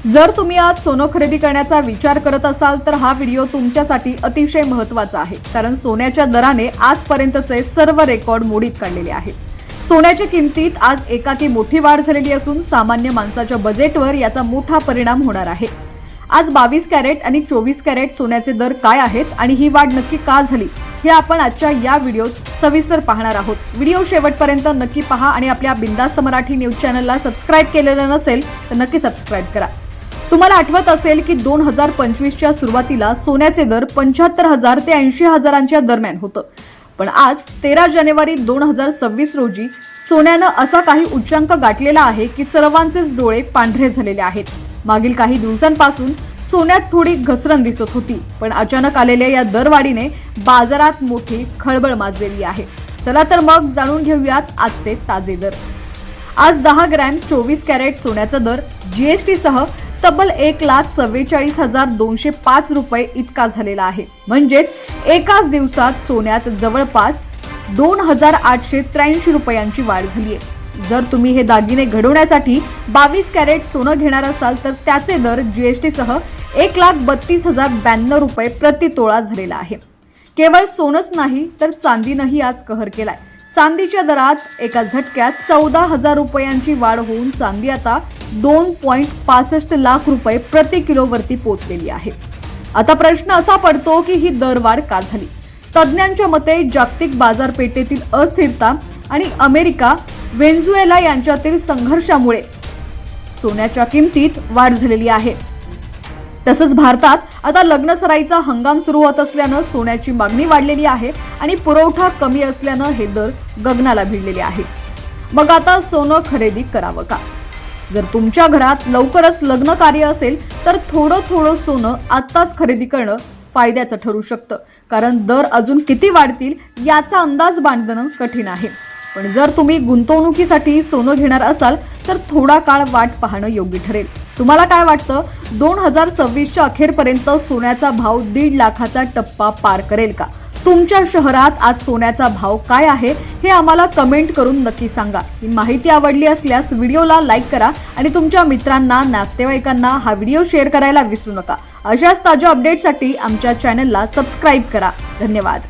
जर तुम्ही आज सोनं खरेदी करण्याचा विचार करत असाल तर हा व्हिडिओ तुमच्यासाठी अतिशय महत्त्वाचा आहे, कारण सोन्याच्या दराने आजपर्यंतचे सर्व रेकॉर्ड मोडीत काढलेले आहेत। सोन्याच्या किमतीत आज एकाकी मोठी वाढ झालेली असून सामान्य माणसाच्या बजेटवर याचा मोठा परिणाम होणार आहे। आज 22 कॅरेट आणि 24 कॅरेट सोन्याचे दर काय आहेत आणि ही वाढ नक्की का झाली हे आपण आजच्या या व्हिडिओत सविस्तर पाहणार आहोत। व्हिडिओ शेवटपर्यंत नक्की पहा आणि आपल्या बिंदास्त मराठी न्यूज चॅनलला सबस्क्राइब केलेलं नसेल तर नक्की सबस्क्राइब करा। तुम्हाला आठवत असेल की 2025 च्या सुरुवातीला सोन्याचे दर 75,000 ते 80,000 दरम्यान होतं, पण आज 13 जानेवारी 2026 रोजी सोन्यानं असा काही उच्चांक गाठलेला आहे की सर्वांचेच डोळे पांढरे झालेले आहेत। मागील काही दिवसांपासून सोन्यात थोडी घसरण दिसत होती, पण अचानक आलेल्या या दरवाढीने बाजारात मोठी खळबळ माजलेली आहे। चला तर मग जाणून घेऊयात आजचे ताजे दर। आज 10 ग्रॅम 24 कॅरेट सोन्याचा दर जीएसटी सह तब्बल 1,44,205 रुपये इतका झालेला आहे। म्हणजेच एकाच दिवसात सोन्यात जवळपास 2,883 रुपयांची वाढ झाली आहे। जर तुम्ही हे दागिने घडवण्यासाठी 22 कॅरेट सोनं घेणार असाल तर त्याचे दर जीएसटी सह 1,32,092 रुपये प्रति तोळा झालेला आहे। केवळ सोनच नाही तर चांदीनंही आज कहर केलाय। चांदीच्या दरात एका झटक्यात 14,000 रुपयांची वाढ होऊन चांदी आता 2.65 लाख रुपये प्रति किलो वरती पोहोचलेली आहे। आता प्रश्न असा पडतो की ही दरवाढ का झाली? तज्ञांच्या मते जागतिक बाजारपेठेतील अस्थिरता आणि अमेरिका व्हेनेझुएला यांच्यातील संघर्षामुळे सोन्याच्या किमतीत वाढ झालेली आहे। तसंच भारतात आता लग्नसराईचा हंगाम सुरू होत असल्यानं सोन्याची मागणी वाढलेली आहे आणि पुरवठा कमी असल्यानं हे दर गगनाला भिडलेले आहेत। मग आता सोनं खरेदी करावं का? जर तुमच्या घरात लवकरच लग्न कार्य असेल तर थोडं सोनं आत्ताच खरेदी करणं फायद्याचं ठरू शकतं, कारण दर अजून किती वाढतील याचा अंदाज बांधणं कठीण आहे। पण जर तुम्ही गुंतवणुकीसाठी सोनं घेणार असाल तर थोडा काळ वाट पाहणं योग्य ठरेल। तुम्हाला काय वाटतं, 2026च्या अखेरपर्यंत सोन्याचा भाव 1.5 लाखाचा टप्पा पार करेल का? तुमच्या शहरात आज सोन्याचा भाव काय आहे हे आम्हाला कमेंट करून नक्की सांगा। ही माहिती आवडली असल्यास व्हिडिओला लाईक करा आणि तुमच्या मित्रांना, नातेवाईकांना हा व्हिडिओ शेअर करायला विसरू नका। अशाच ताज्या अपडेटसाठी आमच्या चॅनलला सबस्क्राइब करा। धन्यवाद।